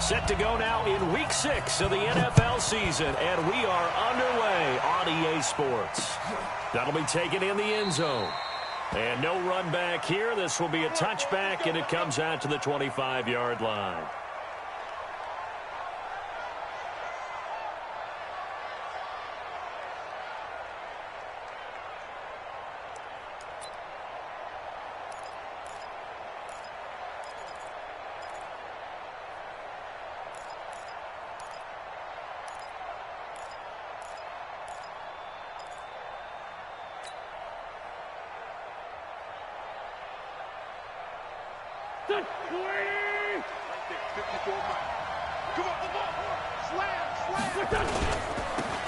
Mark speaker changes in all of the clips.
Speaker 1: Set to go now in Week 6 of the NFL season, and we are underway on EA Sports. That'll be taken in the end zone. And no run back here. This will be a touchback, and it comes out to the 25-yard line.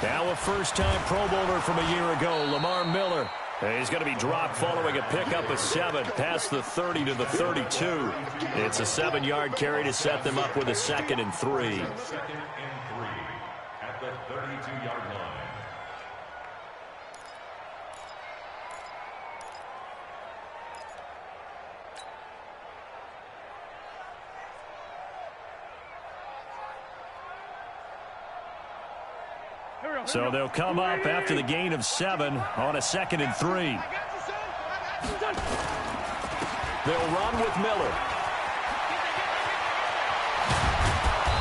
Speaker 1: Now a first-time Pro Bowler from a year ago, Lamar Miller. He's going to be dropped following a pickup of 7 past the 30 to the 32. It's a 7-yard carry to set them up with a 2nd and 3.
Speaker 2: 2nd and 3 at the 32-yard line.
Speaker 1: So they'll come up after the gain of 7 on a 2nd and 3. They'll run with Miller.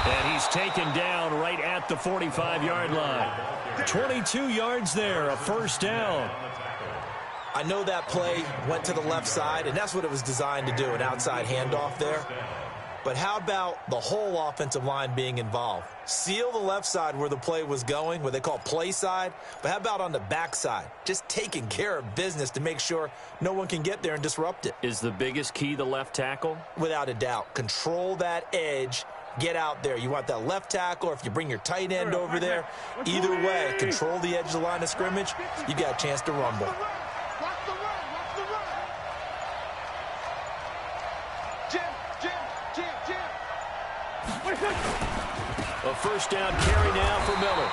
Speaker 1: And he's taken down right at the 45-yard line. 22 yards there, a first down.
Speaker 3: I know that play went to the left side, and that's what it was designed to do, an outside handoff there. But how about the whole offensive line being involved? Seal the left side where the play was going, what they call play side. But how about on the back side? Just taking care of business to make sure no one can get there and disrupt it.
Speaker 1: Is the biggest key the left tackle?
Speaker 3: Without a doubt. Control that edge. Get out there. You want that left tackle, or if you bring your tight end over there, either way, control the edge of the line of scrimmage. You got a chance to rumble.
Speaker 1: A first down carry now for Miller.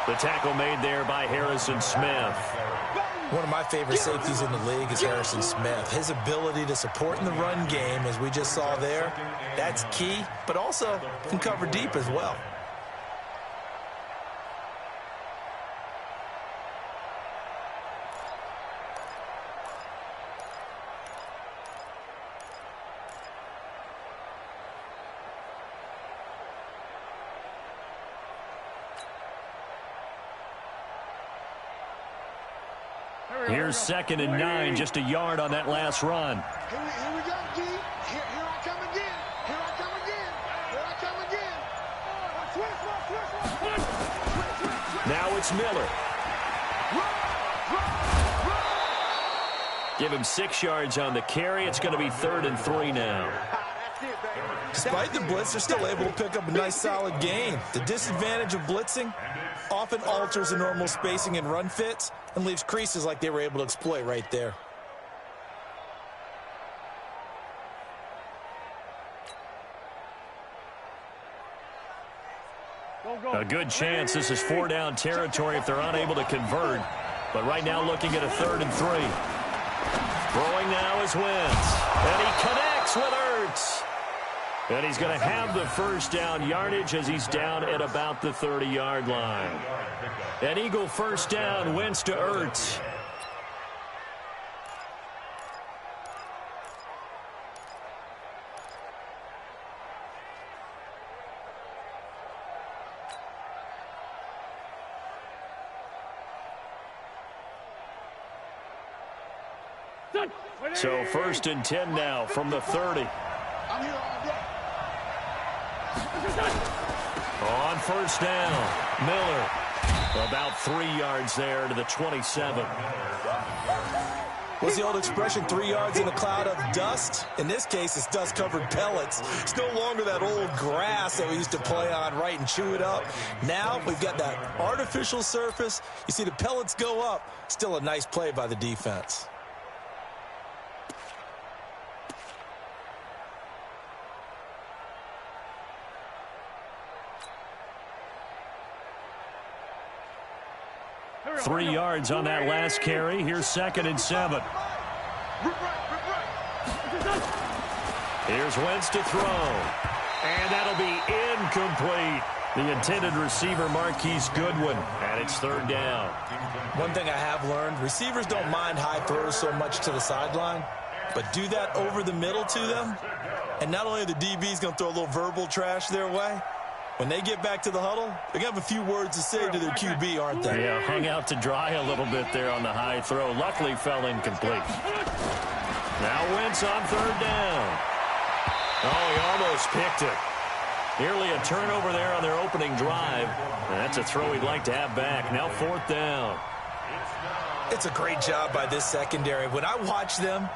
Speaker 1: The tackle made there by Harrison Smith.
Speaker 3: One of my favorite safeties in the league is Harrison Smith. His ability to support in the run game, as we just saw there, that's key, but also can cover deep as well.
Speaker 1: Here's 2nd and 9, just a yard on that last run.
Speaker 4: Here we go, D. Here I come again. Here I come again. Here I come again.
Speaker 1: Now it's Miller. Give him 6 yards on the carry. It's going to be 3rd and 3 now.
Speaker 3: Despite the blitz, they're still able to pick up a nice solid gain. The disadvantage of blitzing often alters the normal spacing and run fits and leaves creases like they were able to exploit right there.
Speaker 1: A good chance this is 4-down territory if they're unable to convert. But right now looking at a 3rd and 3. Throwing now is Wentz. And he connects with Ertz. And he's going to have the first down yardage as he's down at about the 30-yard line. An Eagle first down, Wentz to Ertz. So 1st and 10 now from the 30.
Speaker 4: I'm here all day.
Speaker 1: On first down, Miller. About 3 yards there to the 27.
Speaker 3: What's the old expression, 3 yards in a cloud of dust? In this case, it's dust-covered pellets. It's no longer that old grass that we used to play on, right, and chew it up. Now we've got that artificial surface. You see the pellets go up. Still a nice play by the defense.
Speaker 1: Three yards on that last carry. Here's 2nd and 7. Here's Wentz to throw. And that'll be incomplete. The intended receiver, Marquise Goodwin, and it's third down.
Speaker 3: One thing I have learned, receivers don't mind high throws so much to the sideline, but do that over the middle to them, and not only are the DBs going to throw a little verbal trash their way, when they get back to the huddle, they're going to have a few words to say to their QB, aren't they?
Speaker 1: Yeah, hung out to dry a little bit there on the high throw. Luckily fell incomplete. Now Wentz on third down. Oh, he almost picked it. Nearly a turnover there on their opening drive. And that's a throw he'd like to have back. Now fourth down.
Speaker 3: It's a great job by this secondary. When I watch them,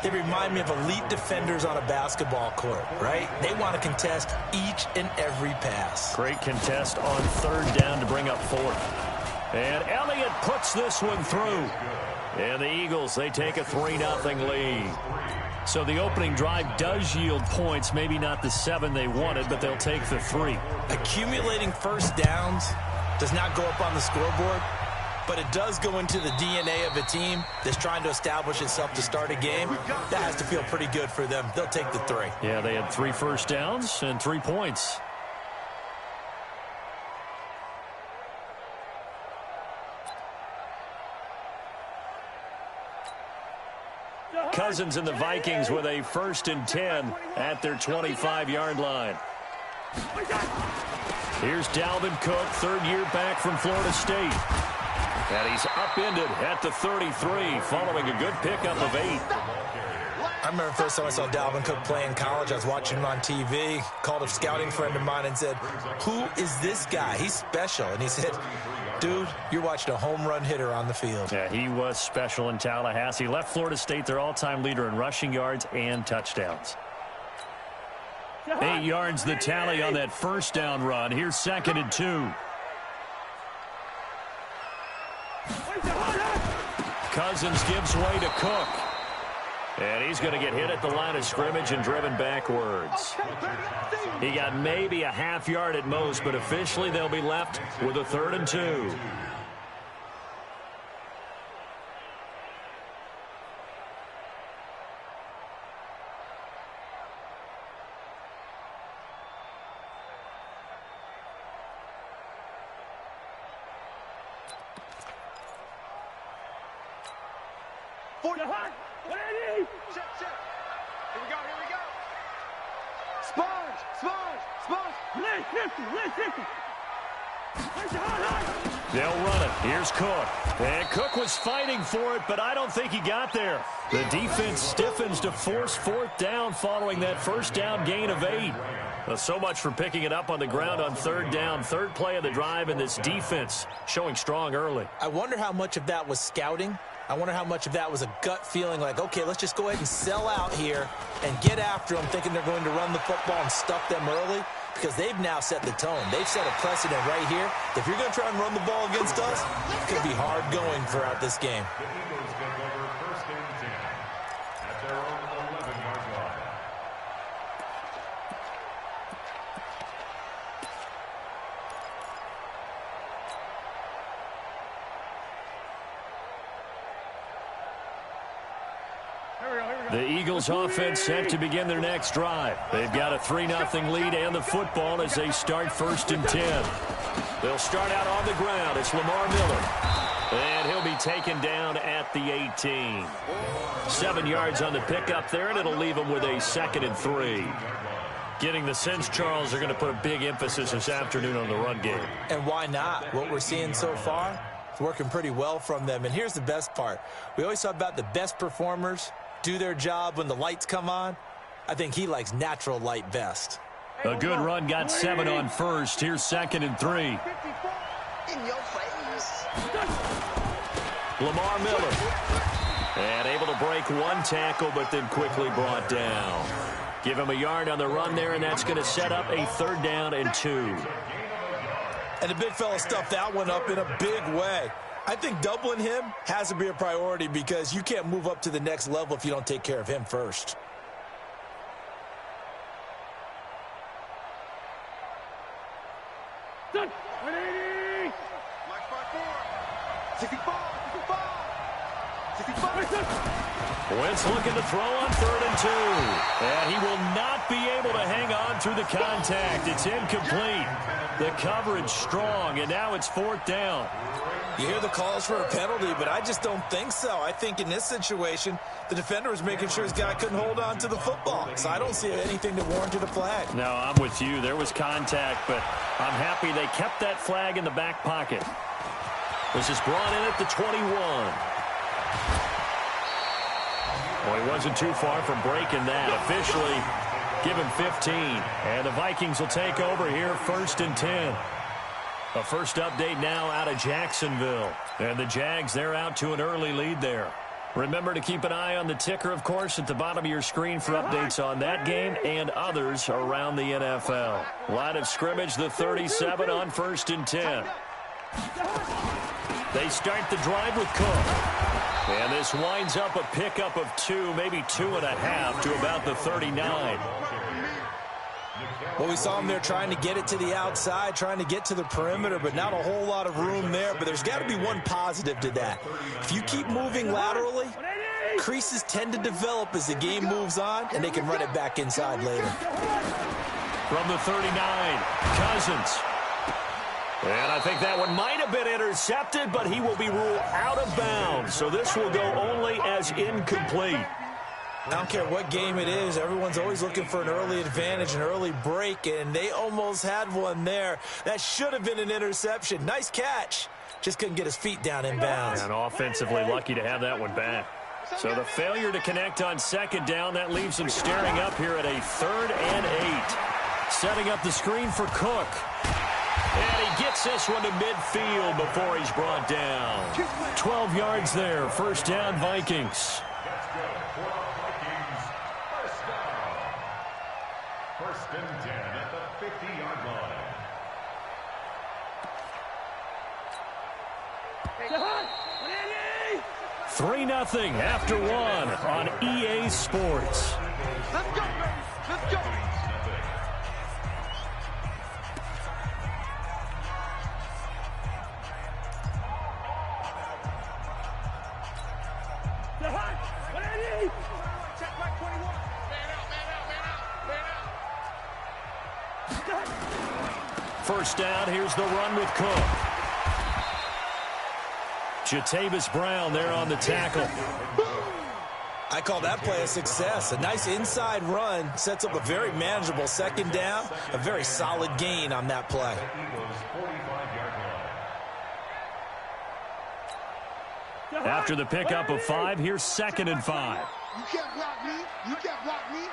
Speaker 3: they remind me of elite defenders on a basketball court, right? They want to contest each and every pass.
Speaker 1: Great contest on third down to bring up fourth. And Elliott puts this one through. And the Eagles, they take a 3-0 lead. So the opening drive does yield points, maybe not the 7 they wanted, but they'll take the 3.
Speaker 3: Accumulating first downs does not go up on the scoreboard, but it does go into the DNA of a team that's trying to establish itself to start a game. That has to feel pretty good for them. They'll take the 3.
Speaker 1: Yeah, they had 3 first downs and 3 points. Cousins and the Vikings with a 1st and 10 at their 25-yard line. Here's Dalvin Cook, third year back from Florida State. And he's upended at the 33 following a good pickup of 8.
Speaker 3: I remember the first time I saw Dalvin Cook play in college. I was watching him on TV, called a scouting friend of mine and said, "Who is this guy? He's special." And he said, "Dude, you're watching a home run hitter on the field."
Speaker 1: Yeah, he was special in Tallahassee. Left Florida State their all-time leader in rushing yards and touchdowns. 8 yards the tally on that first down run. Here's 2nd and 2. Cousins gives way to Cook. And he's going to get hit at the line of scrimmage and driven backwards. He got maybe a half yard at most, but officially they'll be left with a 3rd and 2.
Speaker 4: Set. Here we go. Sponge.
Speaker 1: They'll run it. Here's Cook. And Cook was fighting for it, but I don't think he got there. The defense stiffens to force 4th down following that first down gain of 8. Well, so much for picking it up on the ground on 3rd down. 3rd play of the drive, and this defense showing strong early.
Speaker 3: I wonder how much of that was scouting. I wonder how much of that was a gut feeling like, okay, let's just go ahead and sell out here and get after them, thinking they're going to run the football and stuff them early, because they've now set the tone. They've set a precedent right here. If you're going to try and run the ball against us, it could be hard going throughout this game.
Speaker 1: The Eagles offense set to begin their next drive. They've got a 3-0 lead and the football as they start 1st and 10. They'll start out on the ground. It's Lamar Miller. And he'll be taken down at the 18. 7 yards on the pickup there, and it'll leave him with a 2nd and 3. Getting the sense, Charles, they're going to put a big emphasis this afternoon on the run game.
Speaker 3: And why not? What we're seeing so far, it's working pretty well from them. And here's the best part. We always talk about the best performers do their job when the lights come on. I think he likes natural light best.
Speaker 1: A good run, got 7 on first. Here's 2nd and 3.
Speaker 4: In your face.
Speaker 1: Lamar Miller. And able to break 1 tackle, but then quickly brought down. Give him a yard on the run there, and that's going to set up a 3rd down and 2.
Speaker 3: And the big fella stuffed that one up in a big way. I think doubling him has to be a priority because you can't move up to the next level if you don't take care of him first.
Speaker 4: Done. 180. Black 5-4. 65. 65. 65.
Speaker 1: Wentz looking to throw on 3rd and 2. And he will not be able to hang on through the contact. It's incomplete. The coverage strong, and now it's 4th down.
Speaker 3: You hear the calls for a penalty, but I just don't think so. I think in this situation, the defender was making sure his guy couldn't hold on to the football. So I don't see anything that warranted a flag.
Speaker 1: No, I'm with you. There was contact, but I'm happy they kept that flag in the back pocket. This is brought in at the 21. Well, he wasn't too far from breaking that. Officially, give him 15. And the Vikings will take over here 1st and 10. A first update now out of Jacksonville. And the Jags, they're out to an early lead there. Remember to keep an eye on the ticker, of course, at the bottom of your screen for updates on that game and others around the NFL. Line of scrimmage, the 37 on 1st and 10. They start the drive with Cook. And this winds up a pickup of 2, maybe 2.5 to about the 39.
Speaker 3: Well, we saw him there trying to get it to the outside, trying to get to the perimeter, but not a whole lot of room there. But there's got to be one positive to that. If you keep moving laterally, creases tend to develop as the game moves on, and they can run it back inside later.
Speaker 1: From the 39, Cousins. And I think that one might have been intercepted, but he will be ruled out of bounds. So this will go only as incomplete.
Speaker 3: I don't care what game it is. Everyone's always looking for an early advantage, an early break, and they almost had one there. That should have been an interception. Nice catch. Just couldn't get his feet down in bounds.
Speaker 1: And offensively lucky to have that one back. So the failure to connect on 2nd down, that leaves him staring up here at a 3rd and 8. Setting up the screen for Cook. And he gets this one to midfield before he's brought down. 12 yards there. 1st down, Vikings.
Speaker 2: 1st and 10 at the 50-yard line.
Speaker 1: 3-0 after 1 on EA Sports.
Speaker 4: Let's go, baby. Let's go. Check back 21. Man out, man out, man out, man out.
Speaker 1: 1st down, here's the run with Cook. Jatavis Brown there on the tackle.
Speaker 3: I call that play a success. A nice inside run sets up a very manageable 2nd down. A very solid gain on that play.
Speaker 1: After the pickup of 5, here's 2nd and 5.
Speaker 4: You can't block me. You can't block me.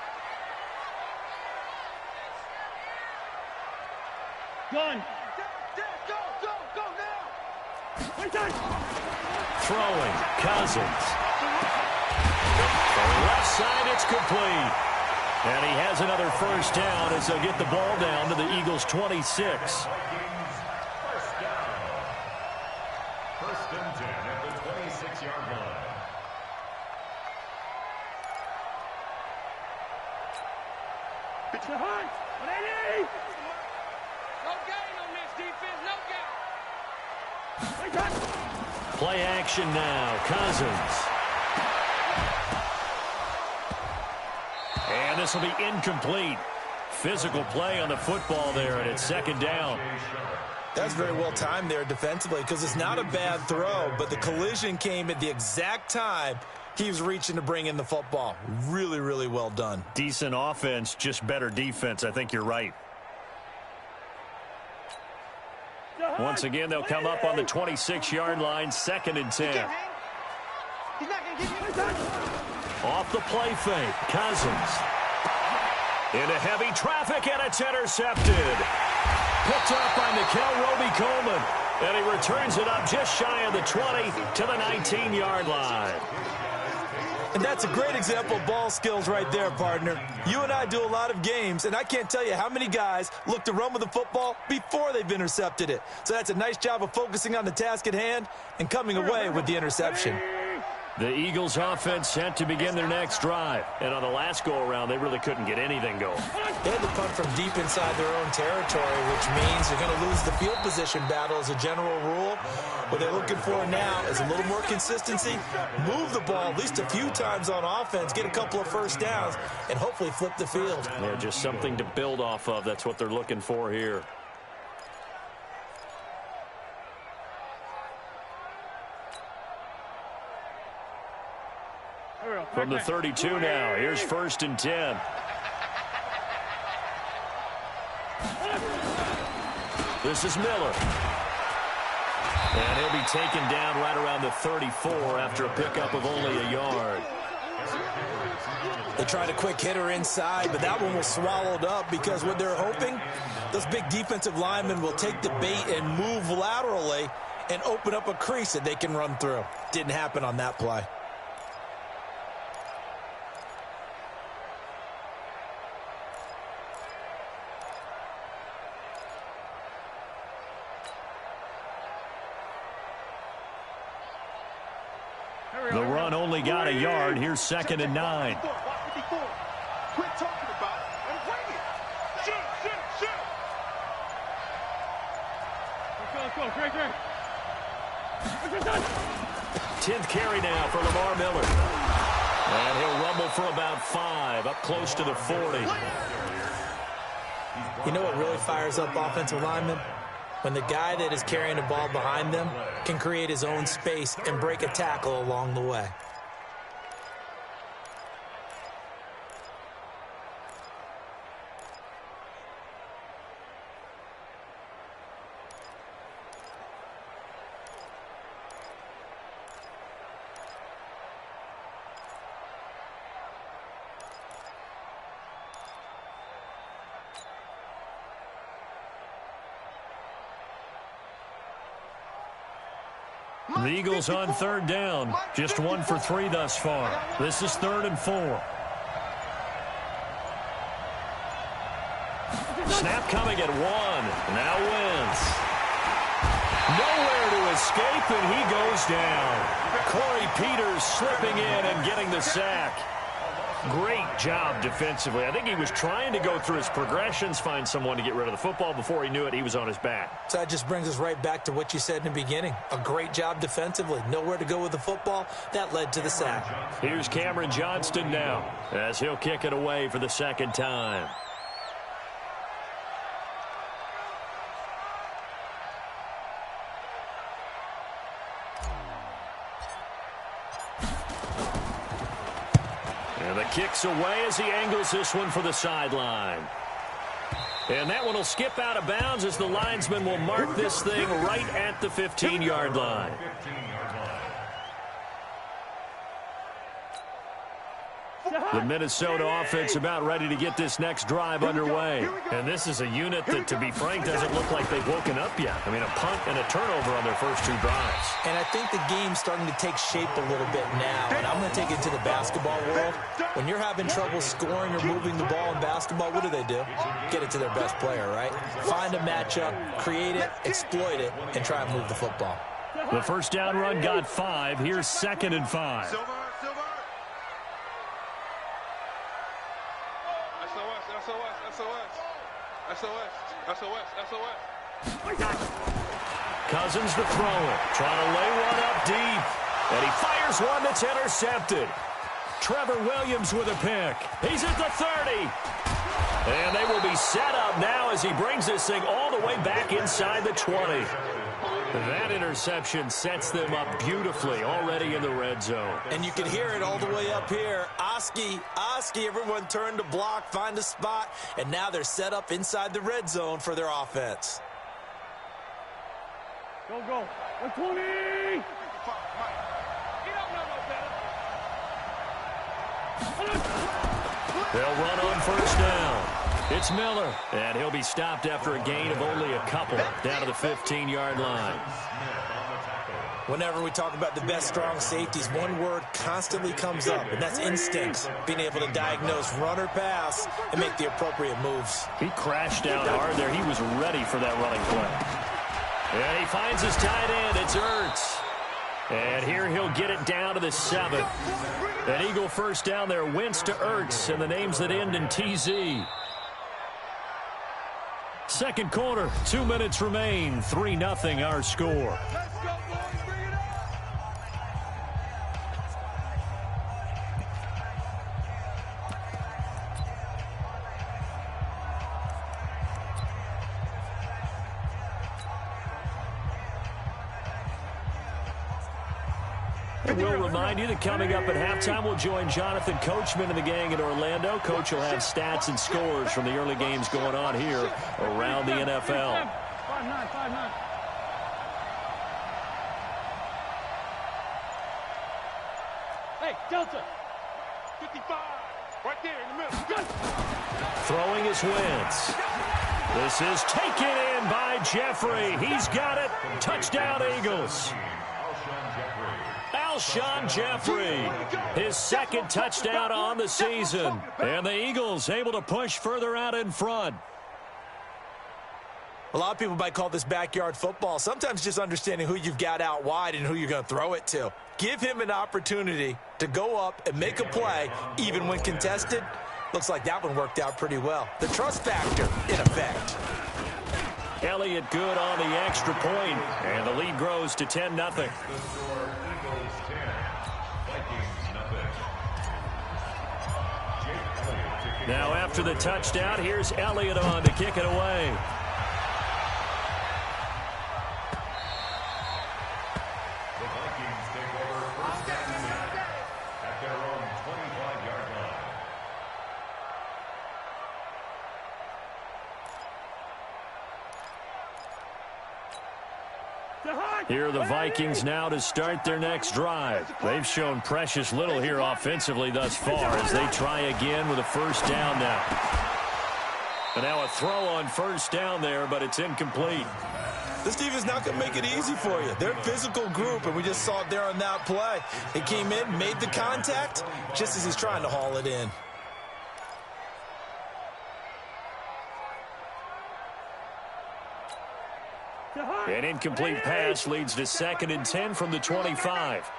Speaker 5: Gun.
Speaker 4: Go now.
Speaker 1: Throwing, Cousins. From the left side, it's complete. And he has another 1st down as they'll get the ball down to the Eagles' 26.
Speaker 2: 1st and 10 at the 26-yard line.
Speaker 5: It's the hunt.
Speaker 4: No gain on this defense. No gain.
Speaker 1: Play action now. Cousins. And this will be incomplete. Physical play on the football there, and it's 2nd down.
Speaker 3: That's very well timed there defensively because it's not a bad throw, but the collision came at the exact time he was reaching to bring in the football. Really, really well done.
Speaker 1: Decent offense, just better defense. I think you're right. Once again, they'll come up on the 26-yard line, 2nd and 10.
Speaker 4: He's not going to give you
Speaker 1: Off the play fake, Cousins. Into heavy traffic, and it's intercepted. Picked up by Nikel Roby-Coleman. And he returns it up just shy of the 20 to the 19-yard line.
Speaker 3: And that's a great example of ball skills right there, partner. You and I do a lot of games, and I can't tell you how many guys look to run with the football before they've intercepted it. So that's a nice job of focusing on the task at hand and coming away with the interception.
Speaker 1: The Eagles offense set to begin their next drive. And on the last go-around, they really couldn't get anything going.
Speaker 3: They had to punt from deep inside their own territory, which means you're going to lose the field position battle as a general rule. What they're looking for now is a little more consistency, move the ball at least a few times on offense, get a couple of first downs, and hopefully flip the field.
Speaker 1: Yeah, just something to build off of. That's what they're looking for here. From the 32 now, here's 1st and 10. This is Miller. And he'll be taken down right around the 34 after a pickup of only a yard.
Speaker 3: They tried a quick hitter inside, but that one was swallowed up because what they're hoping, those big defensive linemen will take the bait and move laterally and open up a crease that they can run through. Didn't happen on that play.
Speaker 1: The run only got a yard. Here's 2nd and 9.
Speaker 4: Quit talking about it and bring it. Shoot.
Speaker 5: Let's go. Great.
Speaker 1: 10th carry now for Lamar Miller. And he'll rumble for about 5, up close to the 40.
Speaker 3: You know what really fires up offensive linemen? When the guy that is carrying the ball behind them can create his own space and break a tackle along the way.
Speaker 1: The Eagles on 3rd down. Just 1 for 3 thus far. This is 3rd and 4. Snap coming at 1. Now Wentz. Nowhere to escape, and he goes down. Corey Peters slipping in and getting the sack. Great job defensively. I think he was trying to go through his progressions, find someone to get rid of the football. Before he knew it, he was on his back.
Speaker 3: So that just brings us right back to what you said in the beginning. A great job defensively. Nowhere to go with the football. That led to the sack.
Speaker 1: Here's Cameron Johnston now as he'll kick it away for the 2nd time. And the kick's away as he angles this one for the sideline. And that one will skip out of bounds as the linesman will mark this thing right at the 15-yard line. The Minnesota offense about ready to get this next drive underway. And this is a unit that, to be frank, doesn't look like they've woken up yet. I mean, a punt and a turnover on their first 2 drives.
Speaker 3: And I think the game's starting to take shape a little bit now. And I'm going to take it to the basketball world. When you're having trouble scoring or moving the ball in basketball, what do? Get it to their best player, right? Find a matchup, create it, exploit it, and try and move the football.
Speaker 1: The first down run got 5. Here's 2nd and 5. Cousins the thrower, trying to lay one up deep. And he fires one that's intercepted. Trevor Williams with a pick. He's at the 30. And they will be set up now as he brings this thing all the way back inside the 20. That interception sets them up beautifully already in the red zone.
Speaker 3: And you can hear it all the way up here. Oski, everyone turned to block, find a spot, and now they're set up inside the red zone for their offense.
Speaker 5: Go. 120.
Speaker 1: They'll run on first down. It's Miller, and he'll be stopped after a gain of only a couple down to the 15-yard line.
Speaker 3: Whenever we talk about the best strong safeties, one word constantly comes up, and that's instincts. Being able to diagnose run or pass and make the appropriate moves.
Speaker 1: He crashed down hard there. He was ready for that running play. And he finds his tight end. It's Ertz. And here he'll get it down to the 7. An Eagle first down there. Wentz to Ertz, and the names that end in TZ. Second quarter, 2 minutes remain. 3-0 our score. We'll remind you that coming up at halftime, we'll join Jonathan Coachman and the gang in Orlando. Coach will have stats and scores from the early games going on here around the NFL.
Speaker 5: 5-9, 5-9. Hey, Delta. 55. Right there in the middle. Good.
Speaker 1: Throwing is Wentz. This is taken in by Jeffrey. He's got it. Touchdown, Eagles. Alshon Jeffrey, his second touchdown on the season. And the Eagles able to push further out in front.
Speaker 3: A lot of people might call this backyard football. Sometimes just understanding who you've got out wide and who you're going to throw it to. Give him an opportunity to go up and make a play, even when contested. Looks like that one worked out pretty well. The trust factor in effect.
Speaker 1: Elliott good on the extra point, and the lead grows to 10-0. Now after the touchdown, here's Elliott on to kick it away.
Speaker 2: The Vikings take over first down at their own 25-yard line.
Speaker 1: Here are the Vikings now to start their next drive. They've shown precious little here offensively thus far as they try again with a first down now. And now a throw on first down there, but it's incomplete.
Speaker 3: This team is not going to make it easy for you. They're a physical group, and we just saw it there on that play. He came in, made the contact, just as he's trying to haul it in.
Speaker 1: An incomplete pass leads to 2nd and 10 from the 25.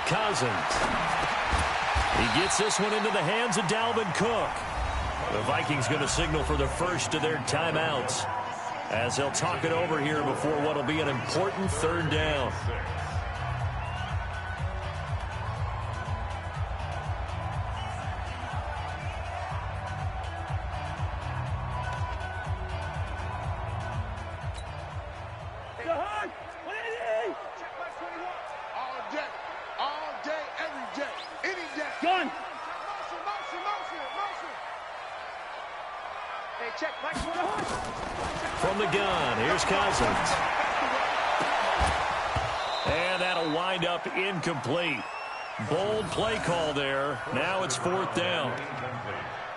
Speaker 1: Cousins. He gets this one into the hands of Dalvin Cook. The Vikings going to signal for the first of their timeouts as they'll talk it over here before what will be an important third down. From the gun, here's Cousins. And that'll wind up incomplete. Bold play call there. Now it's 4th down.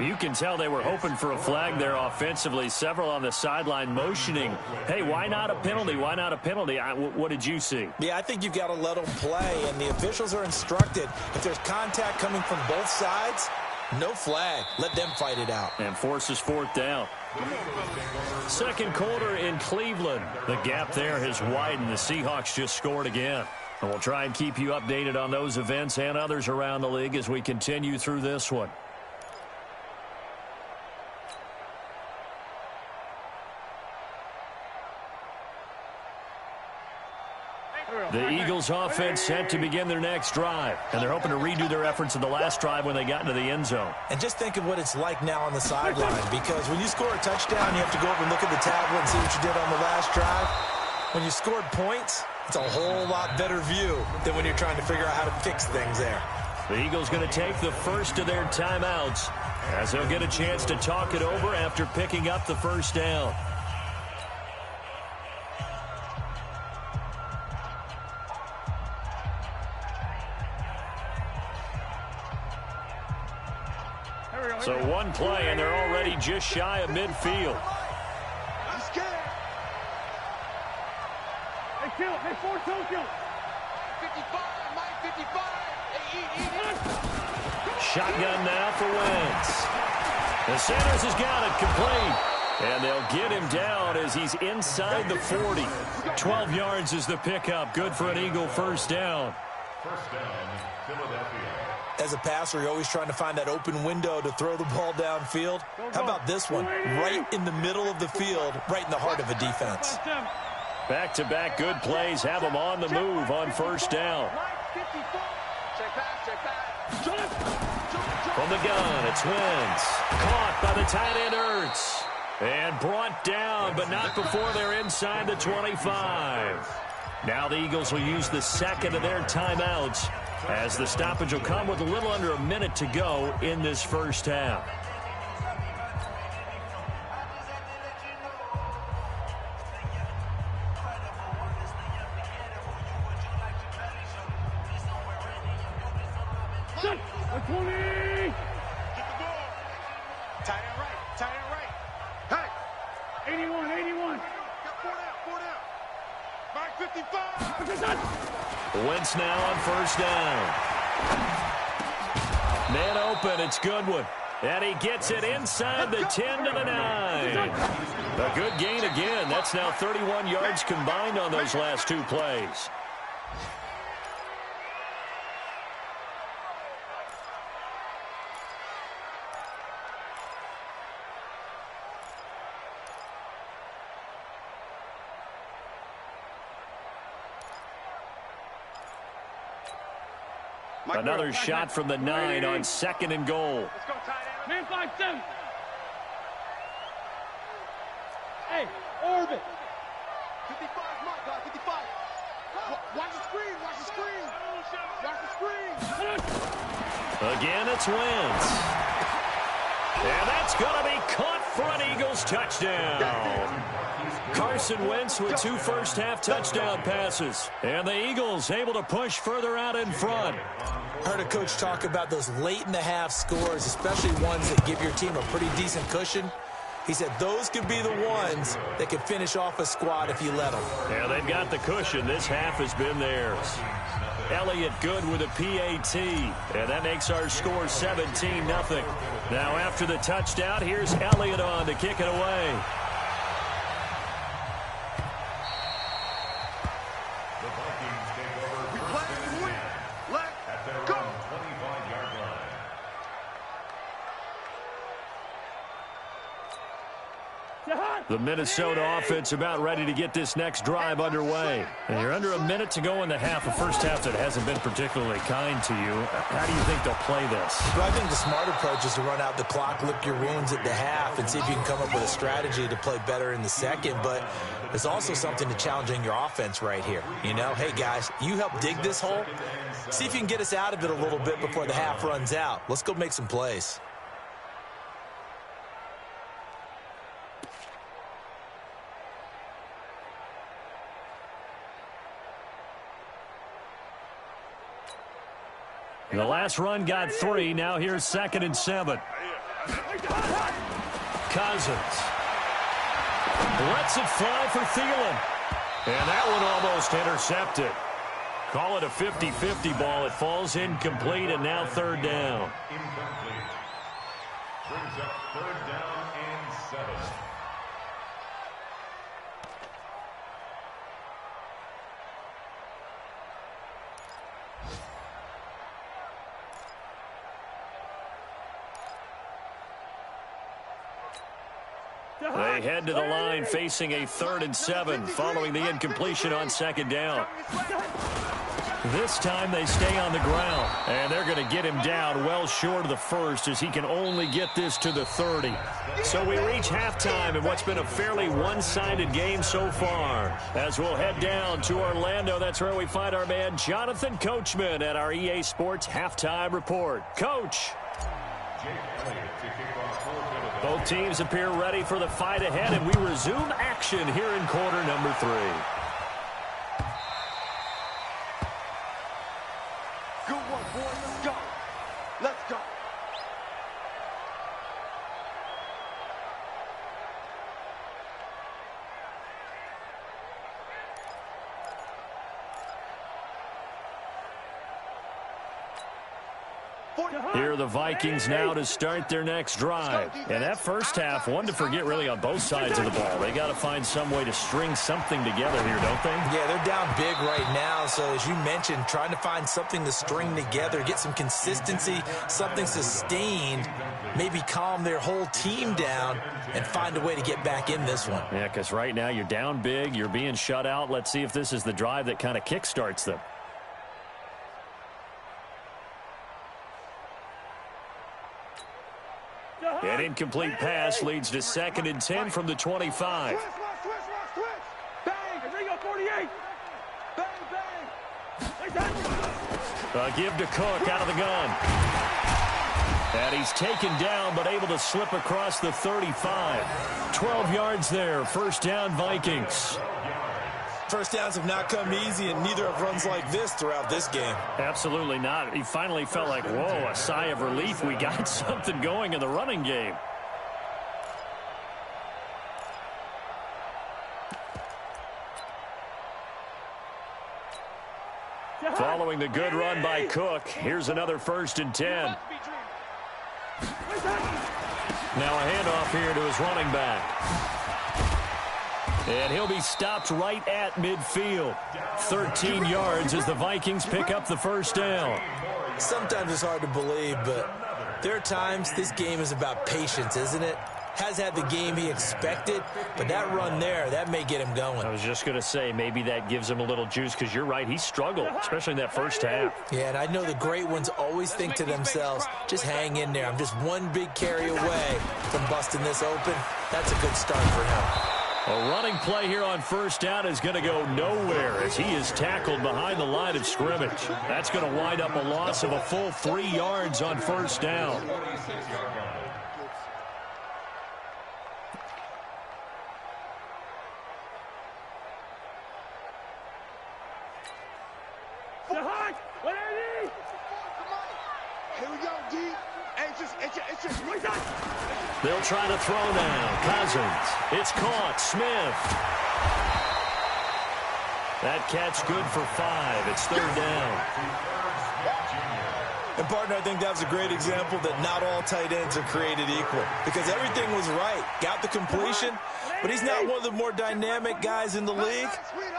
Speaker 1: You can tell they were hoping for a flag there offensively. Several on the sideline motioning. Hey, why not a penalty? Why not a penalty? What did you see?
Speaker 3: Yeah, I think you've got to let them play, and the officials are instructed. If there's contact coming from both sides, no flag. Let them fight it out.
Speaker 1: And forces 4th down. Second quarter in Cleveland. The gap there has widened. The Seahawks just scored again. And we'll try and keep you updated on those events and others around the league as we continue through this one. The Eagles offense set to begin their next drive, and they're hoping to redo their efforts in the last drive when they got into the end zone.
Speaker 3: And just think of what it's like now on the sideline, because when you score a touchdown, you have to go over and look at the tablet and see what you did on the last drive. When you scored points, it's a whole lot better view than when you're trying to figure out how to fix things there.
Speaker 1: The Eagles going to take the first of their timeouts as they'll get a chance to talk it over after picking up the first down. So one play, and they're already just shy of midfield.
Speaker 4: He's scared.
Speaker 5: Hey, kill. Hey, 4-2, kill.
Speaker 4: 55, Mike, 55.
Speaker 1: Shotgun now for Wentz. The Sanders has got it complete. And they'll get him down as he's inside the 40. 12 yards is the pickup. Good for an Eagle first down.
Speaker 2: First down, Philadelphia.
Speaker 3: As a passer, you're always trying to find that open window to throw the ball downfield. How about this one? Right in the middle of the field, right in the heart of a defense.
Speaker 1: Back-to-back good plays have them on the move on first down. From the gun, it's Wentz. Caught by the tight end, Ertz. And brought down, but not before they're inside the 25. Now the Eagles will use the second of their timeouts, as the stoppage will come with a little under a minute to go in this first half. Wentz now on first down. Man open, it's Goodwin. And he gets it inside the 10 to the 9. A good gain again. That's now 31 yards combined on those last two plays. Another shot from the 9 on second and goal.
Speaker 5: Let's go, tight end. Man, 5-7. Hey, orbit.
Speaker 4: 55, mark, guy, 55. Watch the screen, watch the screen. Watch the screen.
Speaker 1: Again, it's Wentz. And that's going to be caught for an Eagles touchdown. Carson Wentz with 2 first-half touchdown passes. And the Eagles able to push further out in front.
Speaker 3: I heard a coach talk about those late-in-the-half scores, especially ones that give your team a pretty decent cushion. He said those could be the ones that could finish off a squad if you let them.
Speaker 1: Yeah, they've got the cushion. This half has been theirs. Elliott good with a PAT, and that makes our score 17-0. Now after the touchdown, here's Elliott on to kick it away.
Speaker 2: The Vikings take over first and 10 at their own 25-yard line.
Speaker 1: The Minnesota offense about ready to get this next drive underway. And you're under a minute to go in the half, a first half that hasn't been particularly kind to you. How do you think they'll play this?
Speaker 3: Well, I think the smart approach is to run out the clock, lick your wounds at the half, and see if you can come up with a strategy to play better in the second. But there's also something to challenging your offense right here. You know, hey, guys, you help dig this hole. See if you can get us out of it a little bit before the half runs out. Let's go make some plays.
Speaker 1: The last run got 3. Now here's 2nd and 7. Cousins lets it fly for Thielen. And that one almost intercepted. Call it a 50-50 ball. It falls incomplete, and now 3rd down.
Speaker 2: Incomplete. Brings up 3rd down and 7.
Speaker 1: They head to the line facing a 3rd and 7 following the incompletion on 2nd down. This time they stay on the ground, and they're going to get him down well short of the 1st as he can only get this to the 30. So we reach halftime in what's been a fairly one-sided game so far. As we'll head down to Orlando, that's where we find our man Jonathan Coachman at our EA Sports Halftime Report. Coach. Both teams appear ready for the fight ahead, and we resume action here in quarter number 3.
Speaker 4: Good one, boys. Let's go. Let's go.
Speaker 1: Here are the Vikings now to start their next drive. And that first half, one to forget really on both sides of the ball. They got to find some way to string something together here, don't they?
Speaker 3: Yeah, they're down big right now. So as you mentioned, trying to find something to string together, get some consistency, something sustained, maybe calm their whole team down and find a way to get back in this one.
Speaker 1: Yeah, because right now you're down big, you're being shut out. Let's see if this is the drive that kind of kickstarts them. An incomplete pass leads to 2nd and 10 from the 25.
Speaker 5: Bang! Ringo 48! Bang, bang!
Speaker 1: A give to Cook out of the gun. And he's taken down, but able to slip across the 35. 12 yards there. First down, Vikings.
Speaker 3: First downs have not come easy, and neither have runs like this throughout this game.
Speaker 1: Absolutely not. He finally felt like, whoa, a sigh of relief. We got something going in the running game. Following the good run by Cook, here's another 1st and 10. Now a handoff here to his running back. And he'll be stopped right at midfield. 13 yards as the Vikings pick up the first down.
Speaker 3: Sometimes it's hard to believe, but there are times this game is about patience, isn't it? Has had the game he expected, but that run there, that may get him going.
Speaker 1: I was just going to say, maybe that gives him a little juice, because you're right, he struggled, especially in that first half.
Speaker 3: Yeah, and I know the great ones always think to themselves, just hang in there. I'm just one big carry away from busting this open. That's a good start for him.
Speaker 1: A running play here on first down is going to go nowhere as he is tackled behind the line of scrimmage. That's going to wind up a loss of a full 3 yards on first down.
Speaker 4: Here we go, D. It's just
Speaker 1: They'll try to throw now. Cousins. It's caught. Smith. That catch good for 5. It's 3rd down.
Speaker 3: And, partner, I think that's a great example that not all tight ends are created equal, because everything was right. Got the completion, but he's not one of the more dynamic guys in the league.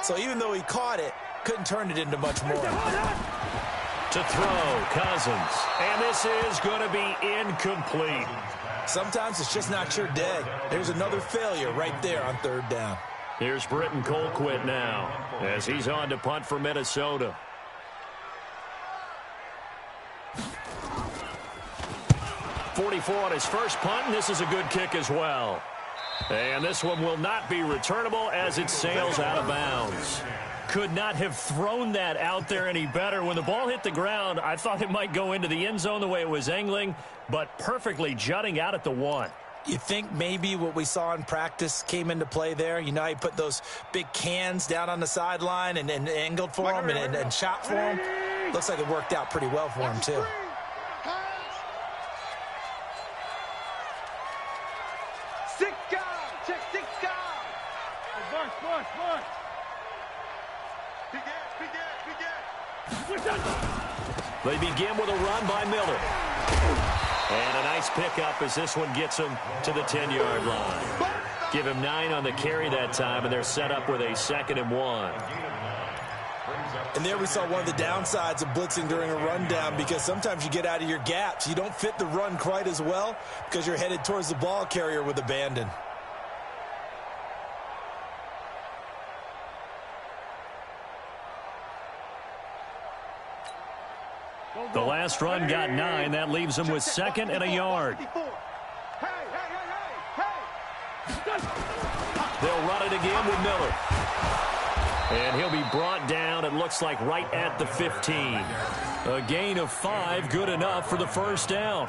Speaker 3: So even though he caught it, couldn't turn it into much more.
Speaker 1: To throw, Cousins. And this is going to be incomplete.
Speaker 3: Sometimes it's just not your day. There's another failure right there on 3rd down.
Speaker 1: Here's Britton Colquitt now as he's on to punt for Minnesota. .44 on his first punt, and this is a good kick as well. And this one will not be returnable as it sails out of bounds. Could not have thrown that out there any better. When the ball hit the ground, I thought it might go into the end zone the way it was angling, but perfectly jutting out at the 1.
Speaker 3: You think maybe what we saw in practice came into play there? You know, he put those big cans down on the sideline and angled for him and shot for him. Looks like it worked out pretty well for him, too.
Speaker 1: They begin with a run by Miller. And a nice pickup as this one gets him to the 10-yard line. Give him 9 on the carry that time, and they're set up with a 2nd and 1.
Speaker 3: And there we saw one of the downsides of blitzing during a rundown, because sometimes you get out of your gaps. You don't fit the run quite as well because you're headed towards the ball carrier with abandon.
Speaker 1: The last run got 9. That leaves him with 2nd and a yard. They'll run it again with Miller. And he'll be brought down, it looks like, right at the 15. A gain of 5, good enough for the first down.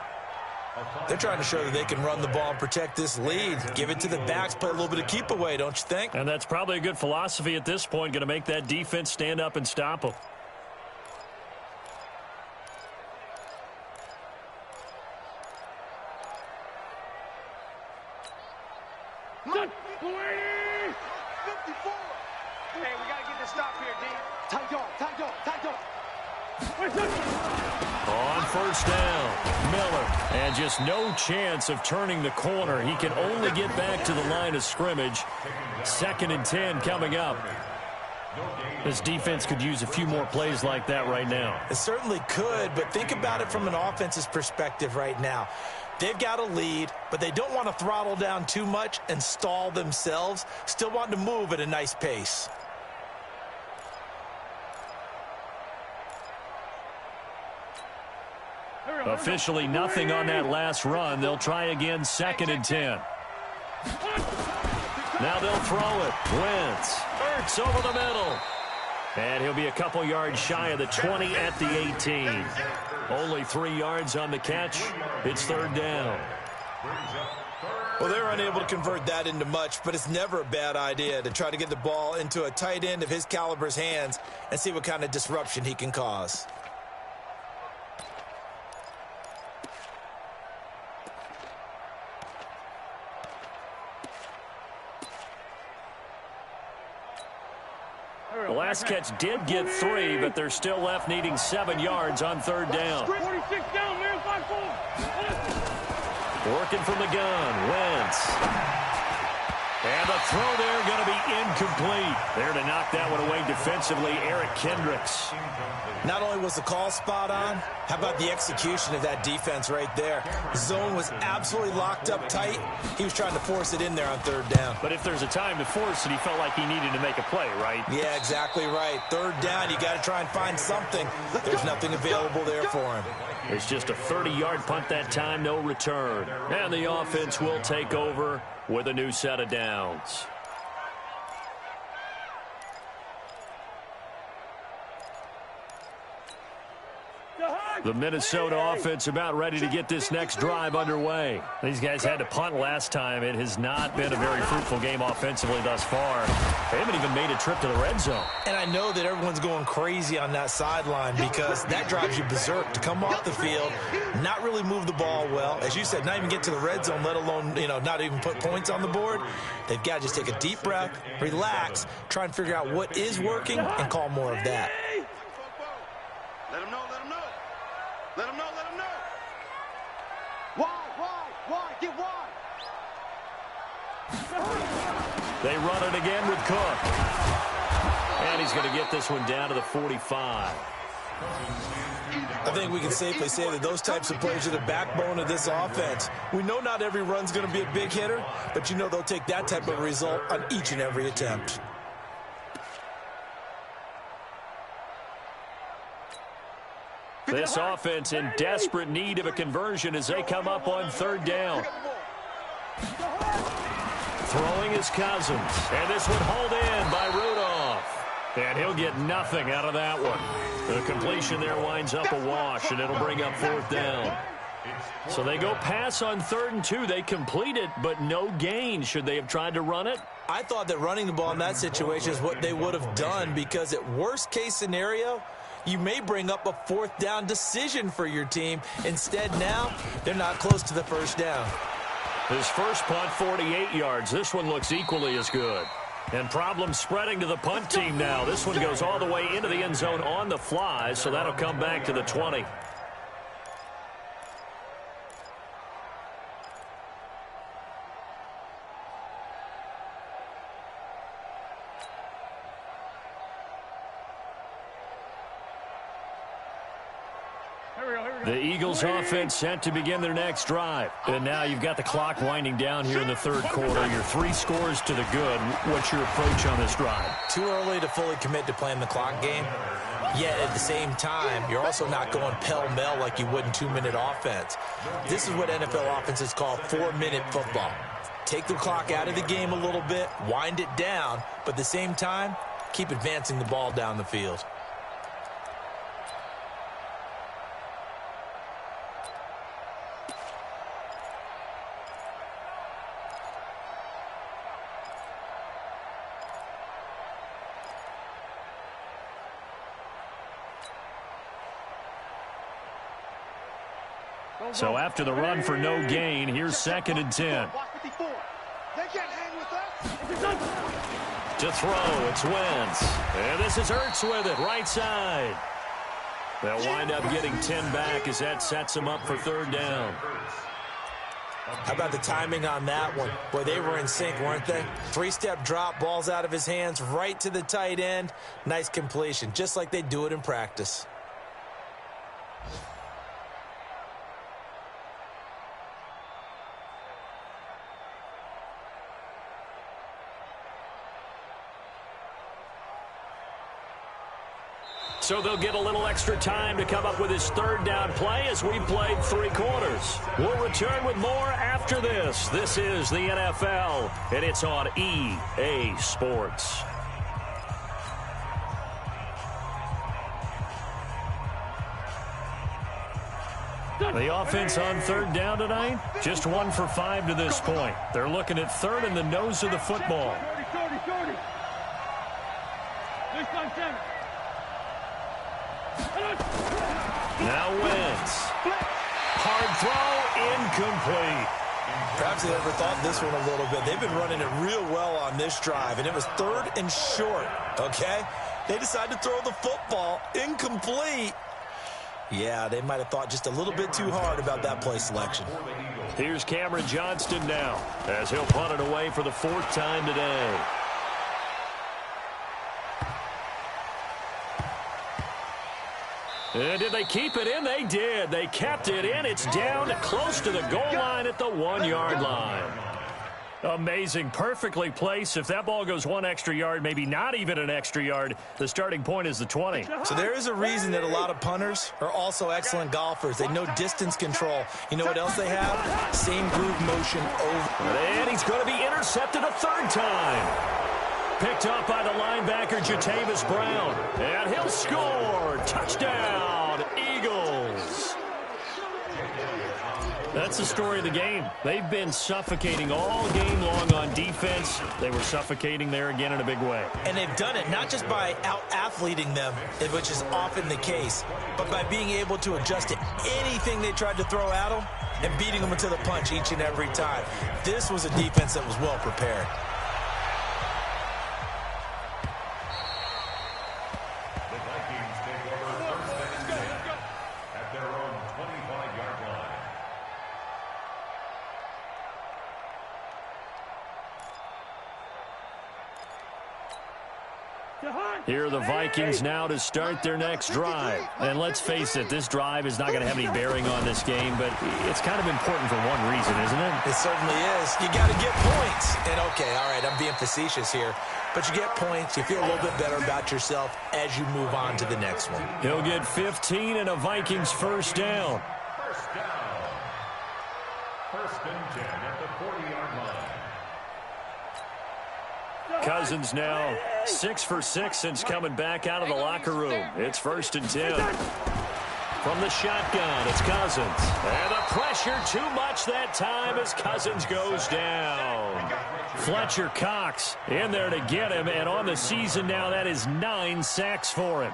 Speaker 3: They're trying to show that they can run the ball and protect this lead. Give it to the backs, play a little bit of keep away, don't you think?
Speaker 1: And that's probably a good philosophy at this point, going to make that defense stand up and stop them.
Speaker 4: Hey, we got to get this stop here, D. Tight dog, tight dog, tight dog.
Speaker 1: On first down, Miller. And just no chance of turning the corner. He can only get back to the line of scrimmage. 2nd and 10 coming up. This defense could use a few more plays like that right now.
Speaker 3: It certainly could, but think about it from an offense's perspective right now. They've got a lead, but they don't want to throttle down too much and stall themselves. Still want to move at a nice pace.
Speaker 1: Officially nothing on that last run. They'll try again, 2nd and 10. Now they'll throw it. Wentz. Hurts over the middle. And he'll be a couple yards shy of the 20 at the 18. Only 3 yards on the catch. It's 3rd down.
Speaker 3: Well, they're unable to convert that into much, but it's never a bad idea to try to get the ball into a tight end of his caliber's hands and see what kind of disruption he can cause.
Speaker 1: The last catch did get 3, but they're still left needing 7 yards on 3rd down.
Speaker 5: 46 down, man, 5-4.
Speaker 1: Working from the gun, Wentz. And the throw there going to be incomplete. There to knock that one away defensively, Eric Kendricks.
Speaker 3: Not only was the call spot on, how about the execution of that defense right there? The zone was absolutely locked up tight. He was trying to force it in there on 3rd down.
Speaker 1: But if there's a time to force it, he felt like he needed to make a play, right?
Speaker 3: Yeah, exactly right. 3rd down, you got to try and find something. There's nothing available there for him.
Speaker 1: It's just a 30-yard punt that time, no return. And the offense will take over with a new set of downs. The Minnesota offense about ready to get this next drive underway. These guys had to punt last time. It has not been a very fruitful game offensively thus far. They haven't even made a trip to the red zone.
Speaker 3: And I know that everyone's going crazy on that sideline because that drives you berserk to come off the field, not really move the ball well. As you said, not even get to the red zone, let alone, not even put points on the board. They've got to just take a deep breath, relax, try and figure out what is working and call more of that.
Speaker 4: Let him know, let him know. Let him know, let him know. Wide, get wide.
Speaker 1: They run it again with Cook. And he's going to get this one down to the 45.
Speaker 3: I think we can safely say that those types of plays are the backbone of this offense. We know not every run's going to be a big hitter, but they'll take that type of result on each and every attempt.
Speaker 1: This offense in desperate need of a conversion as they come up on 3rd down. Throwing is Cousins. And this one hauled in by Rudolph. And he'll get nothing out of that one. The completion there winds up a wash, and it'll bring up 4th down. So they go pass on 3rd and 2. They complete it, but no gain. Should they have tried to run it?
Speaker 3: I thought that running the ball in that situation is what they would have done because at worst case scenario, you may bring up a 4th down decision for your team. Instead, now, they're not close to the 1st down.
Speaker 1: His first punt, 48 yards. This one looks equally as good. And problems spreading to the punt team now. This one goes all the way into the end zone on the fly, so that'll come back to the 20. The Eagles offense set to begin their next drive. And now you've got the clock winding down here in the 3rd quarter. You're 3 scores to the good. What's your approach on this drive?
Speaker 3: Too early to fully commit to playing the clock game. Yet at the same time, you're also not going pell-mell like you would in 2-minute offense. This is what NFL offenses call 4-minute football. Take the clock out of the game a little bit, wind it down, but at the same time, keep advancing the ball down the field.
Speaker 1: So after the run for no gain, here's 2nd and 10. To throw, it's Wentz. And this is Ertz with it, right side. They'll wind up getting 10 back as that sets them up for third down.
Speaker 3: How about the timing on that one? Boy, they were in sync, weren't they? Three-step drop, ball's out of his hands, right to the tight end. Nice completion, just like they do it in practice.
Speaker 1: So they'll get a little extra time to come up with his third down play as we played 3 quarters. We'll return with more after this. This is the NFL, and it's on EA Sports. The offense on third down tonight, just 1 for 5 to this point. They're looking at third in the nose of the football.
Speaker 5: 30. This time, center.
Speaker 1: Now Wentz. Hard throw, incomplete.
Speaker 3: Perhaps they overthought this one a little bit. They've been running it real well on this drive, and it was 3rd and short, okay? They decided to throw the football, incomplete. Yeah, they might have thought just a little bit too hard about that play selection.
Speaker 1: Here's Cameron Johnston now, as he'll punt it away for the 4th time today. And did they keep it in? They did. They kept it in. It's down close to the goal line at the 1-yard line. Amazing. Perfectly placed. If that ball goes 1 extra yard, maybe not even an extra yard, the starting point is the 20.
Speaker 3: So there is a reason that a lot of punters are also excellent golfers. They know distance control. You know what else they have? Same groove motion over.
Speaker 1: And he's going to be intercepted a 3rd time. Picked up by the linebacker, Jatavis Brown. And he'll score. Touchdown, Eagles. That's the story of the game. They've been suffocating all game long on defense. They were suffocating there again in a big way.
Speaker 3: And they've done it not just by out-athleting them, which is often the case, but by being able to adjust to anything they tried to throw at them and beating them to the punch each and every time. This was a defense that was well prepared.
Speaker 1: Here are the Vikings now to start their next drive. And let's face it, this drive is not going to have any bearing on this game, but it's kind of important for one reason, isn't it?
Speaker 3: It certainly is. You got to get points. And, okay, all right, I'm being facetious here. But you get points, you feel a little bit better about yourself as you move on to the next one.
Speaker 1: He'll get 15 and a Vikings 1st down.
Speaker 2: First down. 1st and 10 at the 40-yard line.
Speaker 1: Cousins now 6 for 6 since coming back out of the locker room. It's 1st and 10. From the shotgun, it's Cousins. And the pressure too much that time as Cousins goes down. Fletcher Cox in there to get him, and on the season now, that is 9 sacks for him.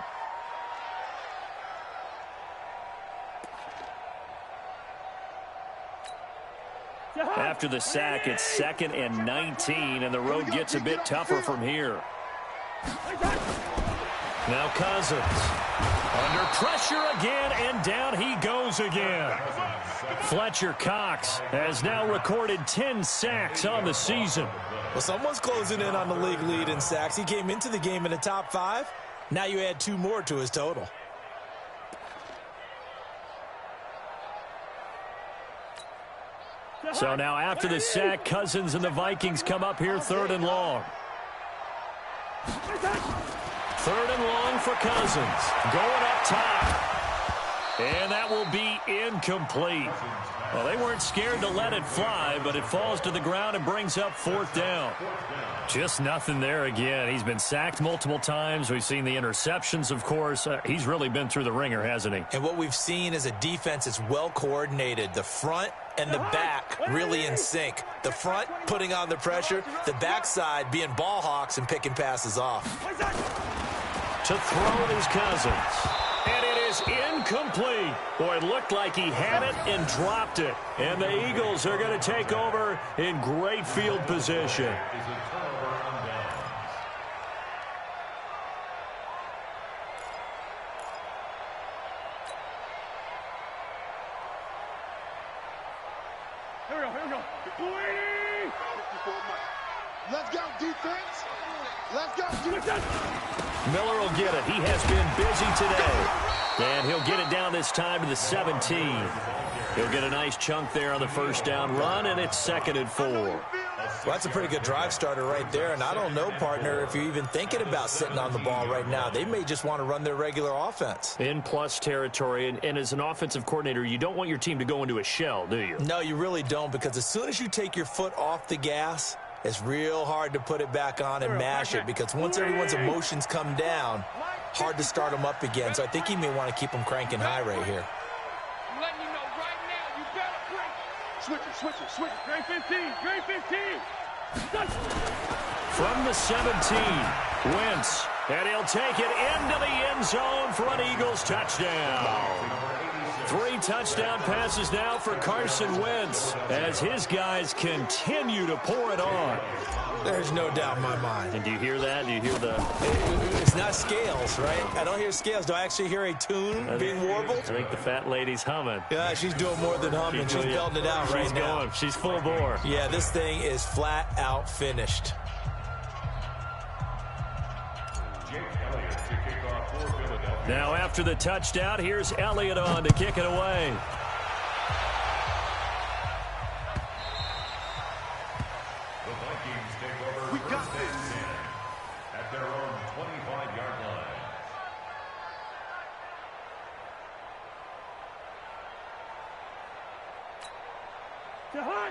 Speaker 1: After the sack, it's 2nd and 19, and the road gets a bit tougher from here. Now Cousins. Under pressure again, and down he goes again. Fletcher Cox has now recorded 10 sacks on the season.
Speaker 3: Well, someone's closing in on the league lead in sacks. He came into the game in the top 5. Now you add 2 more to his total.
Speaker 1: So now after the sack, Cousins and the Vikings come up here 3rd and long. 3rd and long for Cousins. Going up top. And that will be incomplete. Well, they weren't scared to let it fly, but it falls to the ground and brings up 4th down. Just nothing there again. He's been sacked multiple times. We've seen the interceptions, of course. He's really been through the ringer, hasn't he?
Speaker 3: And what we've seen is a defense that's well coordinated. The front and the back really in sync. The front putting on the pressure, the backside being ball hawks and picking passes off.
Speaker 1: To throw is Cousins. And it is incomplete. Boy, it looked like he had it and dropped it. And the Eagles are going to take over in great field position.
Speaker 5: Here we go. 54 Mike.
Speaker 4: Let's go, defense. Let's go, defense.
Speaker 1: Miller will get it. He has been busy today. And he'll get it down this time to the 17. He'll get a nice chunk there on the first down run, and it's 2nd and 4.
Speaker 3: Well, that's a pretty good drive starter right there, and I don't know, partner, if you're even thinking about sitting on the ball right now. They may just want to run their regular offense.
Speaker 1: In plus territory, and as an offensive coordinator, you don't want your team to go into a shell, do you?
Speaker 3: No, you really don't, because as soon as you take your foot off the gas, it's real hard to put it back on and mash it, because once everyone's emotions come down, hard to start them up again. So I think he may want to keep them cranking high right here.
Speaker 5: I'm letting you know right now, you better break. Switch it. Grade 15.
Speaker 1: From the 17, Wentz, and he'll take it into the end zone for an Eagles touchdown. 3 touchdown passes now for Carson Wentz as his guys continue to pour it on.
Speaker 3: There's no doubt in my mind.
Speaker 1: And do you hear that? Do you hear the...
Speaker 3: It's not scales, right? I don't hear scales. Do I actually hear a tune being warbled?
Speaker 1: I think the fat lady's humming.
Speaker 3: Yeah, she's doing more than humming. She's belting it out right now.
Speaker 1: She's full bore.
Speaker 3: Yeah, this thing is flat out finished.
Speaker 1: Now after the touchdown, here's Elliott on to kick it away.
Speaker 2: The Vikings take over first and 10 at their own 25-yard line.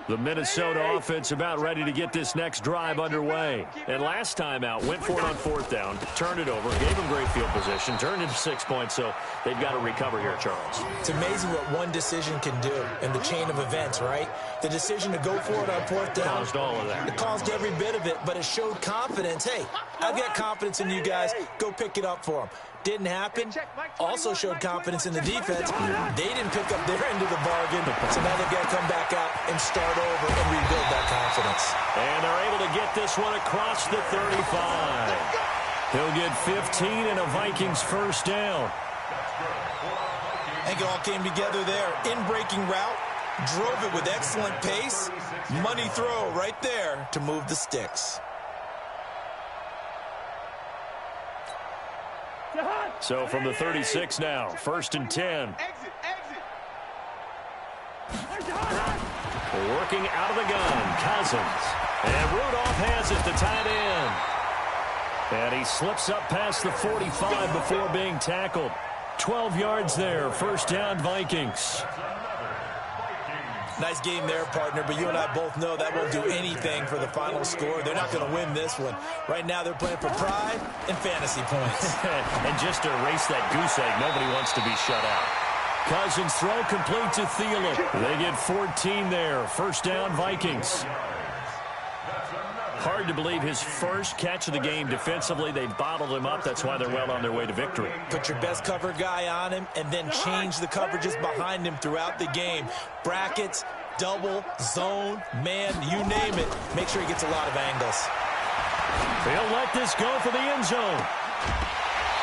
Speaker 1: The Minnesota offense about ready to get this next drive underway. And last time out, went for it on 4th down, turned it over, gave them great field position, turned into 6 points, so they've got to recover here, Charles.
Speaker 3: It's amazing what one decision can do in the chain of events, right? The decision to go for it on 4th down.
Speaker 1: Caused all of that.
Speaker 3: It caused every bit of it, but it showed confidence. Hey, I've got confidence in you guys. Go pick it up for them. Didn't happen. Also showed confidence in the defense. They didn't pick up their end of the bargain, so now they've got to come back out and start over and rebuild that confidence.
Speaker 1: And they're able to get this one across the 35. He'll get 15 and a Vikings first down.
Speaker 3: I think it all came together there. In-breaking route, drove it with excellent pace. Money throw right there to move the sticks.
Speaker 1: So from the 36 now, 1st and 10. Working out of the gun, Cousins. And Rudolph has it to tight end. And he slips up past the 45 before being tackled. 12 yards there, first down Vikings.
Speaker 3: Nice game there, partner, but you and I both know that won't do anything for the final score. They're not going to win this one. Right now, they're playing for pride and fantasy points.
Speaker 1: And just to erase that goose egg, nobody wants to be shut out. Cousins throw complete to Thielen. They get 14 there. First down, Vikings. Hard to believe his first catch of the game defensively. They bottled him up. That's why they're well on their way to victory.
Speaker 3: Put your best cover guy on him and then change the coverages behind him throughout the game. Brackets, double, zone, man, you name it. Make sure he gets a lot of angles.
Speaker 1: They'll let this go for the end zone.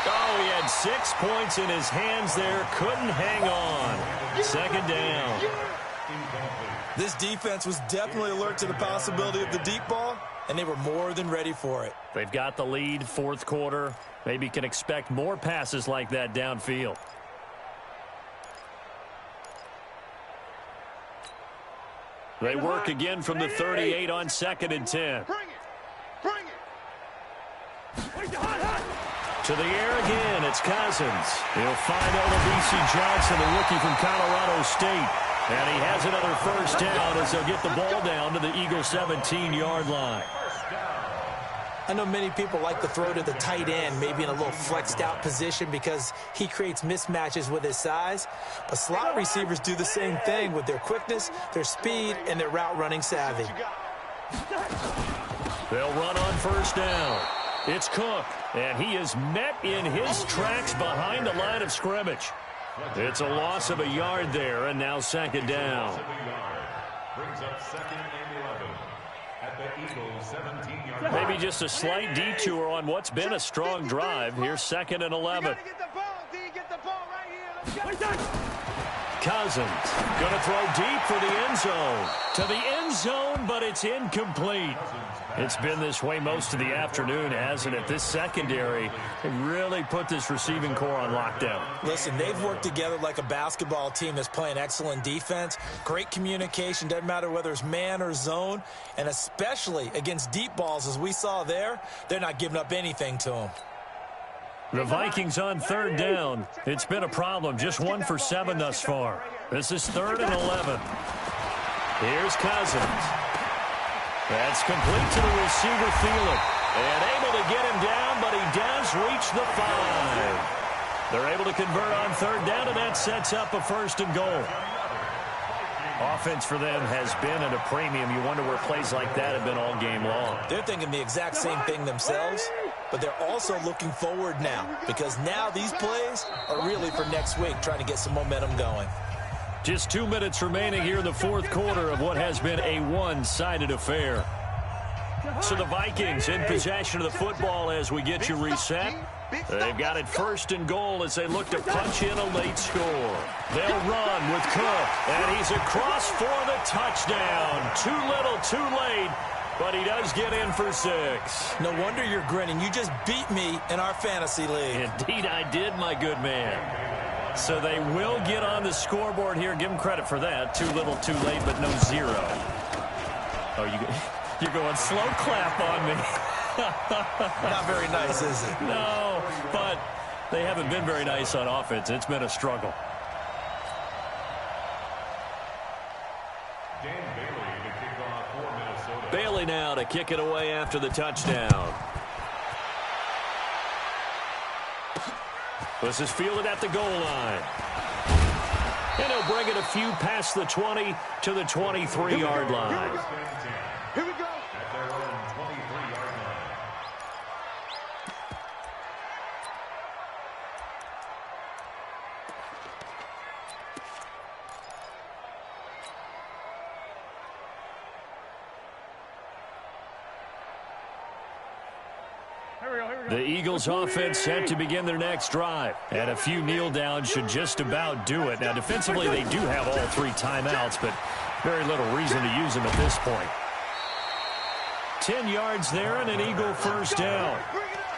Speaker 1: Oh, he had 6 points in his hands there. Couldn't hang on. Second down.
Speaker 3: This defense was definitely alert to the possibility of the deep ball, and they were more than ready for it.
Speaker 1: They've got the lead, 4th quarter. Maybe can expect more passes like that downfield. They work again from the 38 on 2nd and 10.
Speaker 4: Bring it.
Speaker 1: To the air again, it's Cousins. He'll find Olabisi Johnson, the rookie from Colorado State. And he has another first down as they'll get the ball down to the Eagles' 17-yard line.
Speaker 3: I know many people like to throw to the tight end, maybe in a little flexed out position because he creates mismatches with his size. But slot receivers do the same thing with their quickness, their speed, and their route running savvy.
Speaker 1: They'll run on first down. It's Cook, and he is met in his tracks behind the line of scrimmage. It's a loss of a yard there, and now 2nd down.
Speaker 2: Brings up 2nd and 11 at the Eagles' 17-yard line.
Speaker 1: Maybe just a slight detour on what's been a strong drive. Here's 2nd and 11. Cousins. Going to throw deep for the end zone. To the end zone, but it's incomplete. It's been this way most of the afternoon, hasn't it? This secondary really put this receiving core on lockdown.
Speaker 3: Listen, they've worked together like a basketball team that's playing excellent defense. Great communication, doesn't matter whether it's man or zone. And especially against deep balls, as we saw there, they're not giving up anything to them.
Speaker 1: The Vikings on third down. It's been a problem. Just 1 for 7 thus far. This is 3rd and 11. Here's Cousins. That's complete to the receiver, Thielen. And able to get him down, but he does reach the 5. They're able to convert on third down, and that sets up a 1st and goal. Offense for them has been at a premium. You wonder where plays like that have been all game long.
Speaker 3: They're thinking the exact same thing themselves, but they're also looking forward now, because now these plays are really for next week, trying to get some momentum going.
Speaker 1: Just 2 minutes remaining here in the 4th quarter of what has been a one-sided affair. So the Vikings in possession of the football as we get you reset. They've got it 1st and goal as they look to punch in a late score. They'll run with Cook, and he's across for the touchdown. Too little, too late, but he does get in for 6.
Speaker 3: No wonder you're grinning. You just beat me in our fantasy league.
Speaker 1: Indeed I did, my good man. So they will get on the scoreboard here. Give them credit for that. Too little, too late, but no 0. Oh, you're going slow clap on me.
Speaker 3: Not very nice, is it?
Speaker 1: No, but they haven't been very nice on offense. It's been a struggle. Bailey now to kick it away after the touchdown. This is fielded at the goal line. And he'll bring it a few past the 20 to the 23-yard line.
Speaker 4: Here we go.
Speaker 2: At their own 23-yard line.
Speaker 1: The Eagles offense set to begin their next drive. And a few kneel downs should just about do it. Now, defensively, they do have all 3 timeouts, but very little reason to use them at this point. 10 yards there and an Eagle 1st down.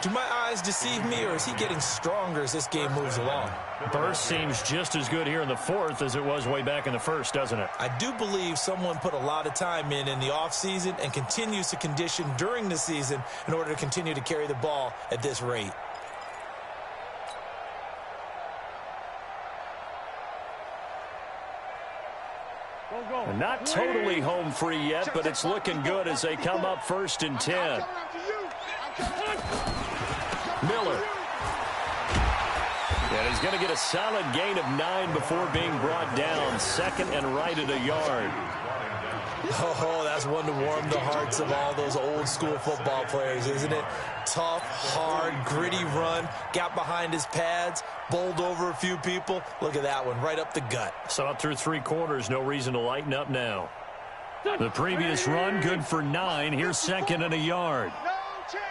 Speaker 3: Do my eyes deceive me, or is he getting stronger as this game moves along?
Speaker 1: Burst seems just as good here in the 4th as it was way back in the 1st, doesn't it?
Speaker 3: I do believe someone put a lot of time in the offseason and continues to condition during the season in order to continue to carry the ball at this rate.
Speaker 1: And not totally home free yet, but it's looking good as they come up 1st and 10. Miller. And he's going to get a solid gain of 9 before being brought down. 2nd and right at a yard.
Speaker 3: Oh, that's one to warm the hearts of all those old school football players, isn't it? Tough, hard, gritty run. Got behind his pads, bowled over a few people. Look at that one, right up the gut.
Speaker 1: Saw it through 3 quarters. No reason to lighten up now. The previous run, good for 9. Here's 2nd and a yard.
Speaker 4: No chance.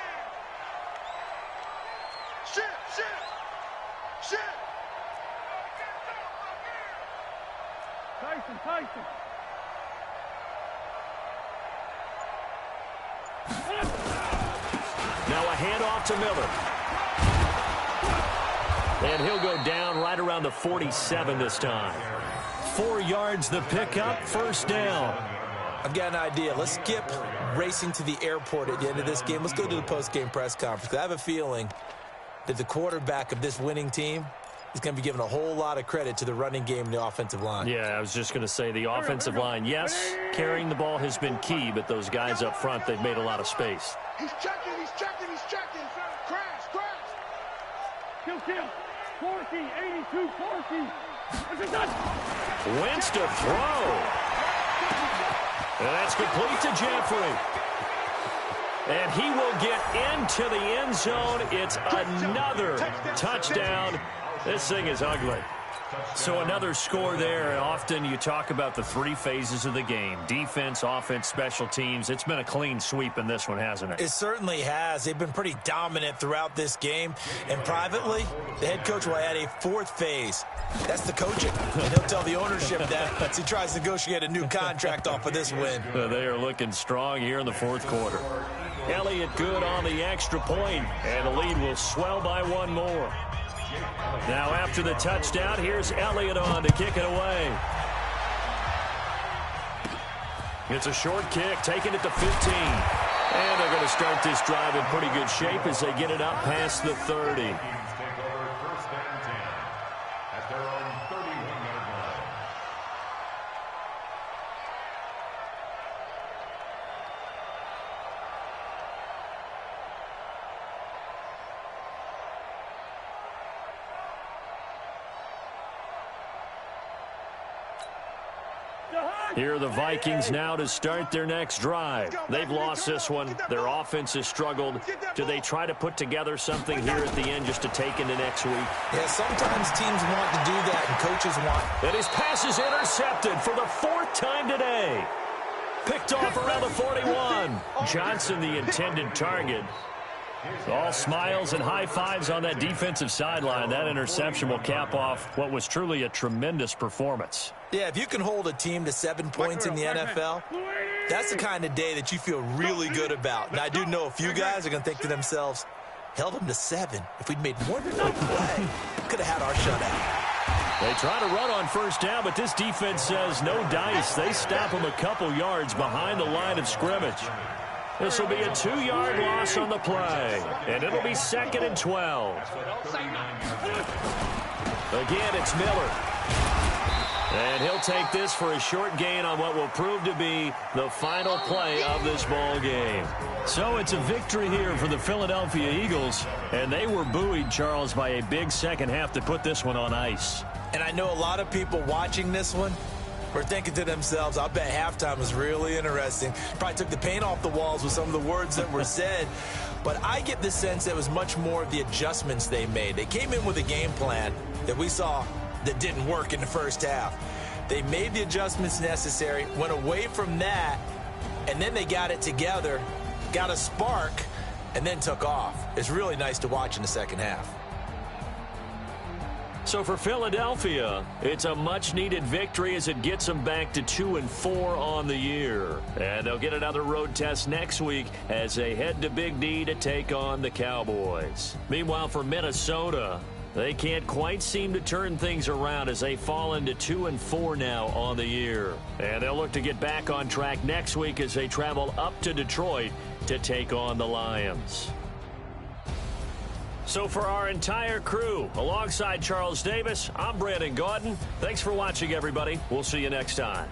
Speaker 4: Shit.
Speaker 5: Tyson.
Speaker 1: Now a handoff to Miller. And he'll go down right around the 47 this time. 4 yards the pickup, 1st down.
Speaker 3: I've got an idea. Let's skip racing to the airport at the end of this game. Let's go to the post-game press conference. I have a feeling that the quarterback of this winning team is going to be given a whole lot of credit to the running game and the offensive line.
Speaker 1: Yeah, I was just going to say the offensive line, yes, carrying the ball has been key, but those guys up front, they've made a lot of space.
Speaker 4: He's checking. Crash.
Speaker 5: Kill. Corky, 82, Corky.
Speaker 1: Wentz to throw. And that's complete to Jeffrey. And he will get into the end zone. It's another touchdown. This thing is ugly. So another score there, and often you talk about the three phases of the game: defense, offense, special teams. It's been a clean sweep in this one, hasn't it?
Speaker 3: It certainly has. They've been pretty dominant throughout this game. And privately, the head coach will add a fourth phase. That's the coaching. And he'll tell the ownership that as he tries to negotiate a new contract off of this win.
Speaker 1: They are looking strong here in the fourth quarter. Elliott good on the extra point, and the lead will swell by one more. Now after the touchdown, here's Elliott on to kick it away. It's a short kick, taking it to 15. And they're going to start this drive in pretty good shape as they get it up past the 30. Here are the Vikings now to start their next drive. They've lost this one. Their offense has struggled. Do they try to put together something here at the end just to take into next week?
Speaker 3: Yeah, sometimes teams want to do that and coaches want.
Speaker 1: And his pass is intercepted for the fourth time today. Picked off around the 41. Johnson, the intended target. All smiles and high fives on that defensive sideline. That interception will cap off what was truly a tremendous performance.
Speaker 3: Yeah, if you can hold a team to 7 points in the NFL, that's the kind of day that you feel really good about. And I do know a few guys are going to think to themselves, held them to 7. If we'd made more than one play, could have had our shutout.
Speaker 1: They try to run on first down, but this defense says no dice. They stop them a couple yards behind the line of scrimmage. This will be a 2-yard loss on the play, and it'll be 2nd and 12. Again, it's Miller. And he'll take this for a short gain on what will prove to be the final play of this ball game. So it's a victory here for the Philadelphia Eagles, and they were buoyed, Charles, by a big second half to put this one on ice.
Speaker 3: And I know a lot of people watching this one were thinking to themselves, I bet halftime was really interesting. Probably took the paint off the walls with some of the words that were said. But I get the sense that it was much more of the adjustments they made. They came in with a game plan that we saw that didn't work in the first half. They made the adjustments necessary, went away from that, and then they got it together, got a spark, and then took off. It's really nice to watch in the second half.
Speaker 1: So for Philadelphia, it's a much-needed victory as it gets them back to 2-4 on the year. And they'll get another road test next week as they head to Big D to take on the Cowboys. Meanwhile, for Minnesota, they can't quite seem to turn things around as they fall into 2-4 now on the year. And they'll look to get back on track next week as they travel up to Detroit to take on the Lions. So for our entire crew, alongside Charles Davis, I'm Brandon Gaudin. Thanks for watching, everybody. We'll see you next time.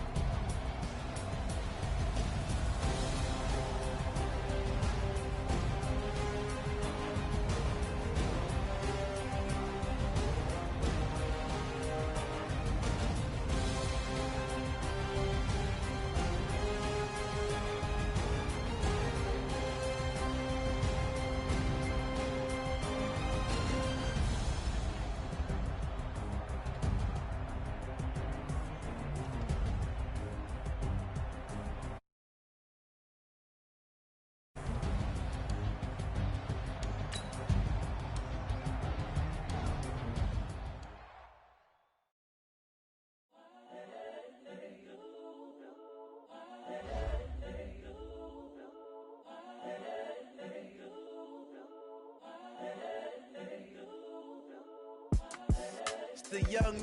Speaker 6: The young,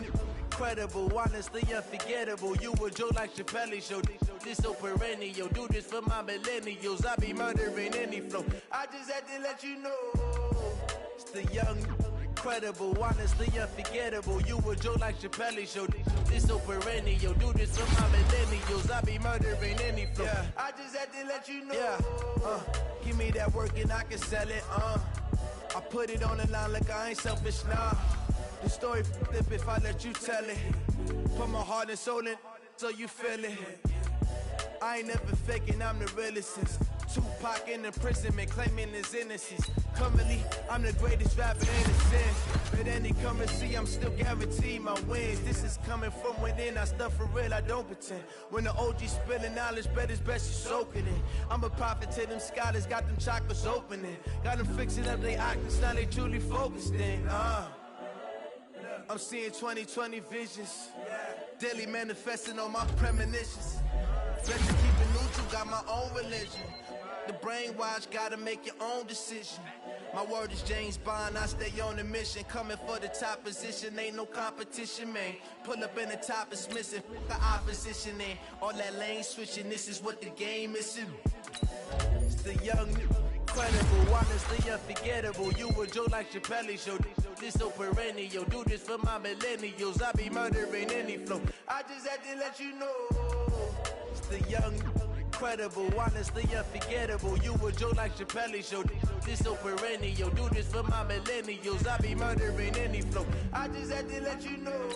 Speaker 6: incredible, honestly unforgettable. You a Joe like Chappelle show. This so perennial. Do this for my millennials. I be murdering any flow. I just had to let you know. It's the young, incredible, honestly unforgettable. You a Joe like Chappelle show. This so perennial. Do this for my millennials. I be murdering any flow. Yeah. I just had to let you know. Yeah. Give me that work and I can sell it. I put it on the line like I ain't selfish, nah. The story flip if I let you tell it. Put my heart and soul in so you feel it. I ain't never faking, I'm the realest since Tupac in imprisonment claiming his innocence. Currently, I'm the greatest rapper in a sense. At any currency, I'm still guaranteed my wins. This is coming from within, I stuff for real, I don't pretend. When the OG spilling knowledge, bet it's best you soak it in. I'm a prophet to them scholars, got them chakras opening. Got them fixing up they octaves, now they truly focused in. I'm seeing 2020 visions. Daily manifesting on my premonitions. Better keep it neutral, got my own religion. The brainwash, gotta make your own decision. My word is James Bond, I stay on the mission. Coming for the top position, ain't no competition, man. Pull up in the top, it's missing, the opposition in. All that lane switching, this is what the game is. It's the young, incredible, honestly unforgettable. You a Joe like Chappelle show. This so perennial, do this for my millennials. I be murdering any flow. I just had to let you know. It's the young, incredible, honestly unforgettable. You a Joe like Chappelle show. This so perennial, do this for my millennials. I be murdering any flow. I just had to let you know.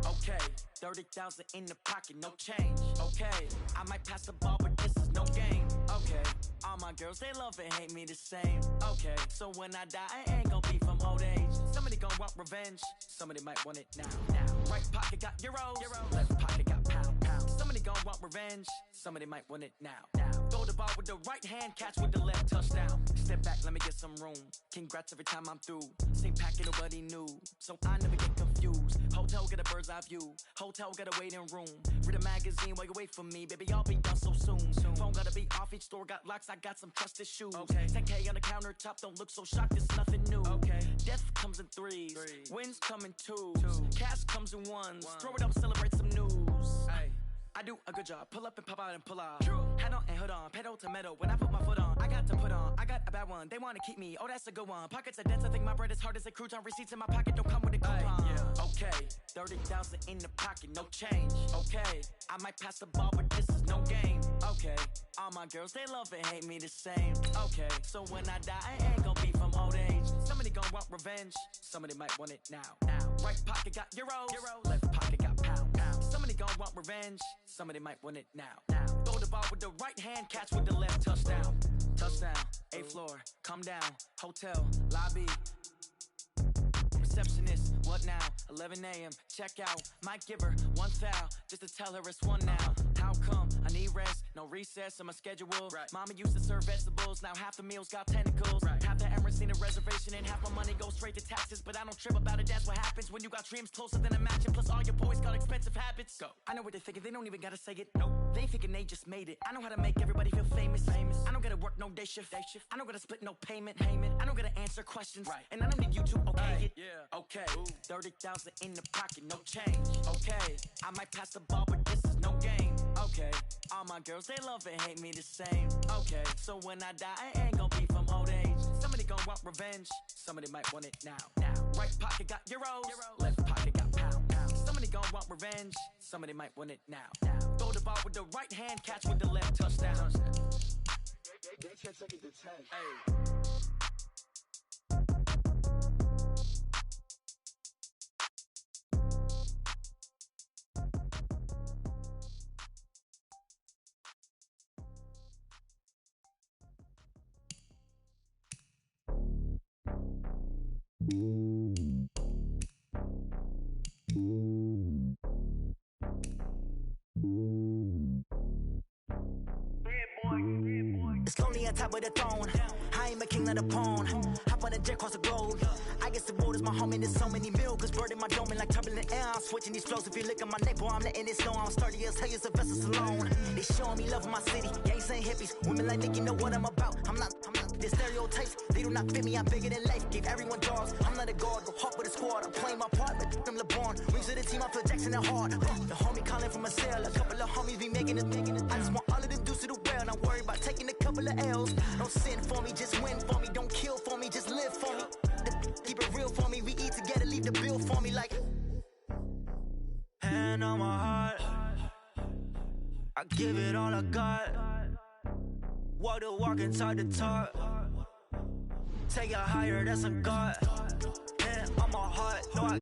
Speaker 7: Okay, 30,000 in the pocket, no change. Okay, I might pass the ball, but this is no game. Okay, all my girls, they love and hate me the same. Okay, so when I die, I ain't gon' be from old age. Somebody gon' want revenge, somebody might want it now. Right pocket got euros, left pocket got pound. Somebody gon' want revenge, somebody might want it now. Throw the ball with the right hand, catch with the left, touchdown. Step back, let me get some room. Congrats every time I'm through. Same packet, nobody knew, so I never get confused. Hotel get a bird's eye view, hotel got a waiting room. Read a magazine while you wait for me, baby, I'll be done so soon. Phone gotta be off, each store got locks, I got some trusted shoes. 10K on the countertop, don't look so shocked, it's nothing new. Death comes in threes, wins come in twos, cash comes in ones. Throw it up, celebrate some news. I do a good job, pull up and pop out and pull out. Head on and hood on, pedal to metal. When I put my foot on, I got to put on. I got a bad one, they wanna keep me, oh that's a good one. Pockets are dense, I think my bread is hard as a crouton. Receipts in my pocket don't come with a coupon. Okay, 30,000 in the pocket, no change. Okay, I might pass the ball, but this is no game. Okay, all my girls, they love and hate me the same. Okay, so when I die, I ain't gon' be from old age. Somebody gon' want revenge, somebody might want it now. Right pocket got euros, left pocket got pound. Somebody gon' want revenge, somebody might want it now. Throw the ball with the right hand, catch with the left, touchdown. Touchdown, 8th floor, come down, hotel, lobby. Receptionist, what now? 11 a.m., check out. Might give her one foul, just to tell her it's one now. How come? I need rest, no recess on my schedule. Mama used to serve vegetables, now half the meals got tentacles. Half the Emirates need a reservation and half my money goes straight to taxes. But I don't trip about it, that's what happens when you got dreams closer than a match. Plus all your boys got expensive habits. Go. I know what they're thinking, they don't even gotta say it. Nope. They thinking they just made it. I know how to make everybody feel famous. I don't gotta work no day shift. I don't gotta split no payment. I don't gotta answer questions. And I don't need you to okay it. Okay, 30,000 in the pocket, no change. Okay, I might pass the ball, but this is no game. Okay, all my girls, they love and hate me the same. Okay, so when I die, I ain't gon' be from old age. Somebody gon' want revenge, somebody might want it now. Right pocket got euros, left pocket got pound. Somebody gon' want revenge, somebody might want it now. Throw the ball with the right hand, catch with the left, touchdown.
Speaker 4: They can't take it to 10.
Speaker 7: It's lonely on top of the throne. I ain't a king of the pawn. Hop on a jet across the globe. I guess the road is my home and there's so many milkers birding my dome like turbulent air. I'm switching these flows. If you look at my neck, boy, I'm letting it snow. I'm sturdy as hell, it's a vessel alone. They showing me love in my city. Gangs ain't hippies. Women like Nick, you know what I'm about. I'm not the stereotypes. They do not fit me. I'm bigger than life. Gave everyone dogs. I'm not a guard. Go hard with a squad. I'm playing my part, but them LeBron. Rings to the team. I feel Jackson and hard. The homie calling from a cell. A couple of homies be making it. I just want taking a couple of L's. Don't sin for me, just win for me. Don't kill for me, just live for me. Keep it real for me. We eat together, leave the bill for me like. Hand on my heart, I give it all I got. Walk the walk and talk the talk. Take it higher, that's a God. Hand on my heart, no I